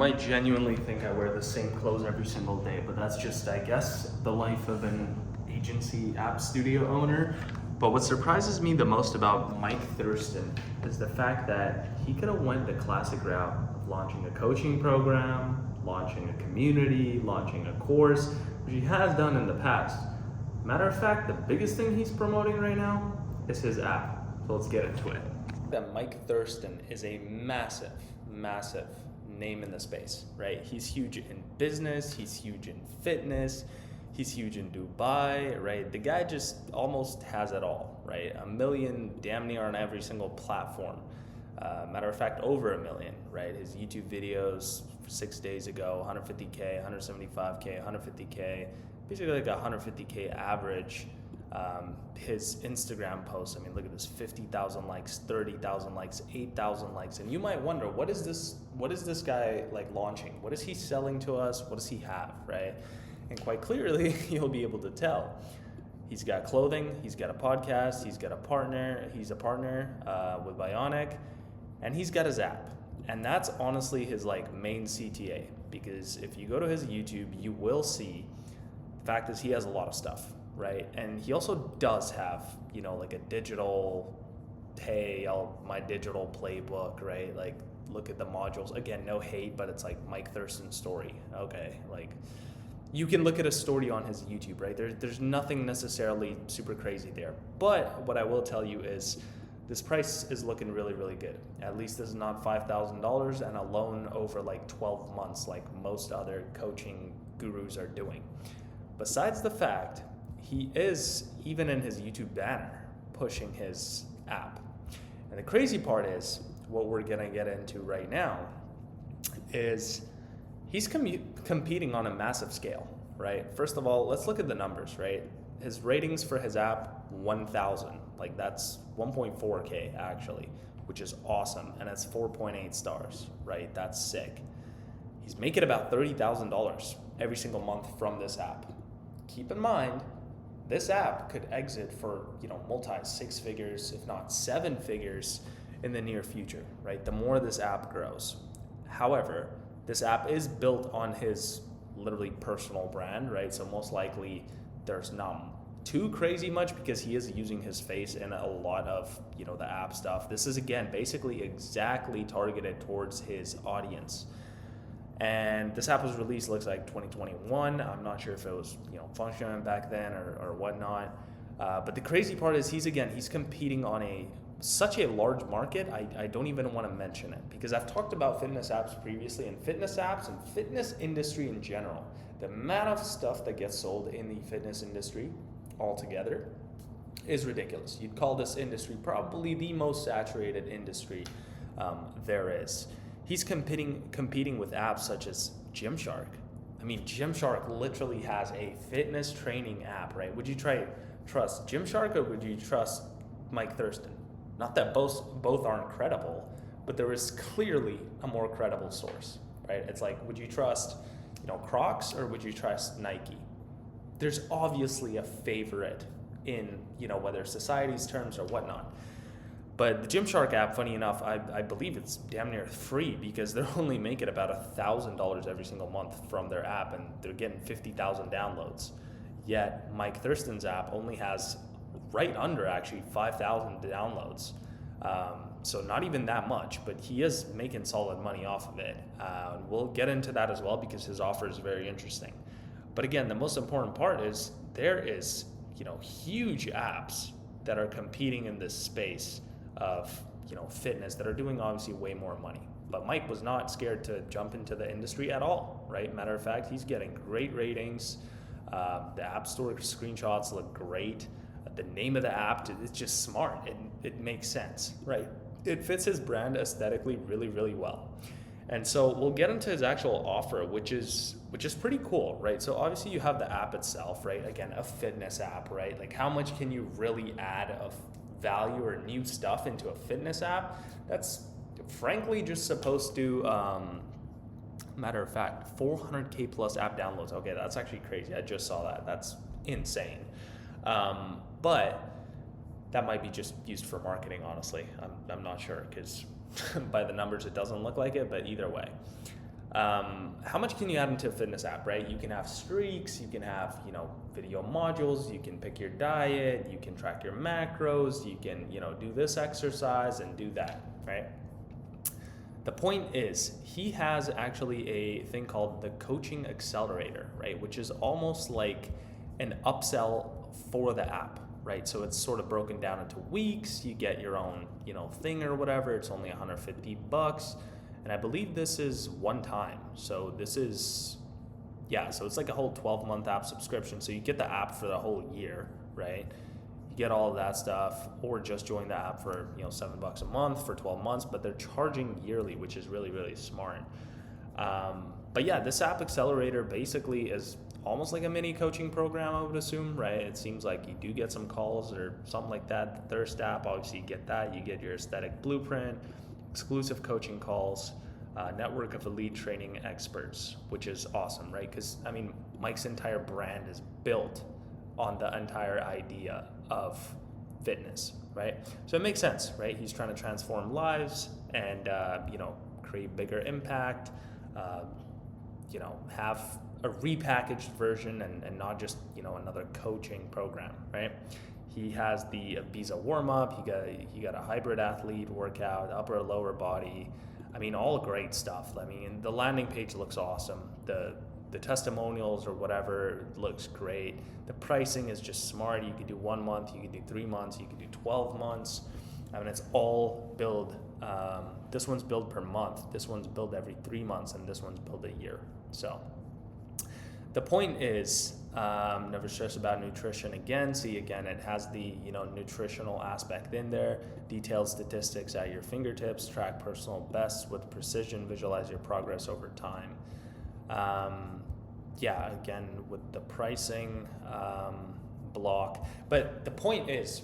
might genuinely think I wear the same clothes every single day, but that's just, I guess, the life of an agency app studio owner. But what surprises me the most about Mike Thurston is the fact that he could have went the classic route of launching a coaching program, launching a community, launching a course, which he has done in the past. Matter of fact, the biggest thing he's promoting right now is his app. So let's get into it. That Mike Thurston is a massive name in the space, right? He's huge in business, he's huge in fitness, he's huge in Dubai, right? The guy just almost has it all, right? 1 million damn near on every single platform. Matter of fact, over 1 million, right? His YouTube videos 6 days ago, 150K, 175K, 150K, basically like a 150K average. His Instagram posts, I mean, look at this, 50,000 likes, 30,000 likes, 8,000 likes. And you might wonder, what is this guy like launching? What is he selling to us? What does he have, right? And quite clearly, you'll be able to tell. He's got clothing, he's got a podcast, he's got a partner, he's a partner with Bionic, and he's got his app. And that's honestly his like main CTA, because if you go to his YouTube, you will see, the fact is he has a lot of stuff, right? And he also does have, you know, like a digital, hey, my digital playbook, right? Like, look at the modules. Again, no hate, but it's like Mike Thurston's story. Okay, like, you can look at a story on his YouTube, right? There's nothing necessarily super crazy there. But what I will tell you is this price is looking really, really good. At least this is not $5,000 and a loan over like 12 months like most other coaching gurus are doing. Besides the fact, he is, even in his YouTube banner, pushing his app. And the crazy part is, what we're gonna get into right now is he's competing on a massive scale, right? First of all, let's look at the numbers, right? His ratings for his app, 1,000. Like, that's 1.4K actually, which is awesome. And it's 4.8 stars, right? That's sick. He's making about $30,000 every single month from this app. Keep in mind, this app could exit for, you know, multi 6 figures, if not 7 figures in the near future, right? The more this app grows. However, this app is built on his literally personal brand, right? So most likely there's not too crazy much because he is using his face in a lot of, you know, the app stuff. This is, again, basically exactly targeted towards his audience. And this app was released, looks like 2021. I'm not sure if it was, you know, functioning back then or whatnot. But the crazy part is he's competing on such a large market, I don't even want to mention it, because I've talked about fitness apps previously, and fitness apps and fitness industry in general, the amount of stuff that gets sold in the fitness industry altogether is ridiculous. You'd call this industry probably the most saturated industry there is. He's competing with apps such as Gymshark. I mean, Gymshark literally has a fitness training app, right? Would you trust Gymshark or would you trust Mike Thurston? Not that both aren't credible, but there is clearly a more credible source, right? It's like, would you trust, you know, Crocs or would you trust Nike? There's obviously a favorite in, you know, whether society's terms or whatnot. But the Gymshark app, funny enough, I believe it's damn near free because they're only making about $1,000 every single month from their app, and they're getting 50,000 downloads. Yet Mike Thurston's app only has right under actually 5,000 downloads. So not even that much, but he is making solid money off of it. We'll get into that as well because his offer is very interesting. But again, the most important part is there is, you know, huge apps that are competing in this space of, you know, fitness that are doing obviously way more money. But Mike was not scared to jump into the industry at all, right? Matter of fact, he's getting great ratings. The App Store screenshots look great. The name of the app, it's just smart. It makes sense, right? It fits his brand aesthetically really, really well. And so we'll get into his actual offer, which is pretty cool, right? So obviously you have the app itself, right? Again, a fitness app, right? Like, how much can you really add of value or new stuff into a fitness app? That's frankly just supposed to, matter of fact, 400K plus app downloads. Okay, that's actually crazy. I just saw that. That's insane. But that might be just used for marketing, honestly. I'm not sure, because by the numbers it doesn't look like it, but either way. How much can you add into a fitness app, right? You can have streaks, you can have, video modules, you can pick your diet, you can track your macros, you can, do this exercise and do that, right? The point is, he has actually a thing called the Coaching Accelerator, right? Which is almost like an upsell for the app, right? So it's sort of broken down into weeks. You get your own, thing or whatever. It's only $150. And I believe this is one time. So this is, so it's like a whole 12-month app subscription. So you get the app for the whole year, right? You get all of that stuff, or just join the app for, $7 a month for 12 months, but they're charging yearly, which is really, really smart. But yeah, this app accelerator basically is almost like a mini coaching program, I would assume, right? It seems like you do get some calls or something like that. The Thirst app, obviously you get that. You get your aesthetic blueprint, exclusive coaching calls, network of elite training experts, which is awesome, right? Because, Mike's entire brand is built on the entire idea of fitness, right? So it makes sense, right? He's trying to transform lives and, create bigger impact, have a repackaged version and not just, another coaching program, right? He has the Ibiza warm-up, he got a hybrid athlete workout, upper lower body, all great stuff. The landing page looks awesome. The testimonials or whatever looks great. The pricing is just smart. You can do 1 month, you can do 3 months, you can do 12 months. It's all billed. This one's billed per month. This one's billed every 3 months, and this one's billed a year. So the point is, never stress about nutrition again. See, again, it has the nutritional aspect in there. Detailed statistics at your fingertips. Track personal bests with precision. Visualize your progress over time. Again, with the pricing block. But the point is,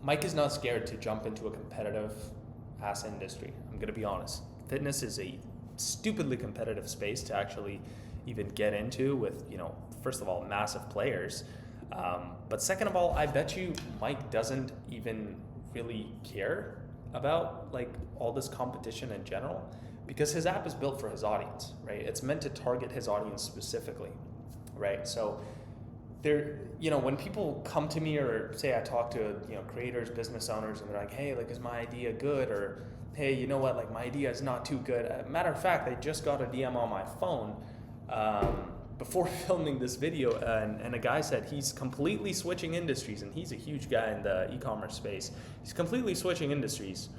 Mike is not scared to jump into a competitive ass industry. I'm going to be honest. Fitness is a stupidly competitive space to actually even get into with, first of all, massive players. But second of all, I bet you Mike doesn't even really care about all this competition in general, because his app is built for his audience, right? It's meant to target his audience specifically, right? So there, when people come to me, or say I talk to, creators, business owners, and they're like, hey, is my idea good? Or, hey, you know what, my idea is not too good. Matter of fact, I just got a DM on my phone before filming this video, and a guy said he's completely switching industries, and he's a huge guy in the e-commerce space. He's completely switching industries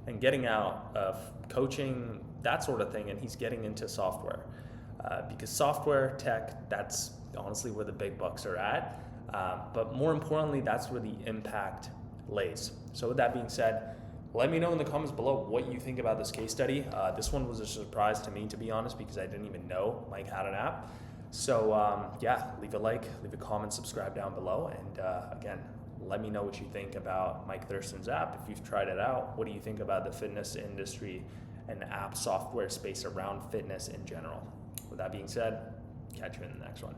and getting out of coaching, that sort of thing, and he's getting into software. Because software, tech, that's honestly where the big bucks are at. But more importantly, that's where the impact lays. So with that being said, let me know in the comments below what you think about this case study. This one was a surprise to me, to be honest, because I didn't even know Mike had an app. So leave a like, leave a comment, subscribe down below. And again, let me know what you think about Mike Thurston's app. If you've tried it out, what do you think about the fitness industry and app software space around fitness in general? With that being said, catch you in the next one.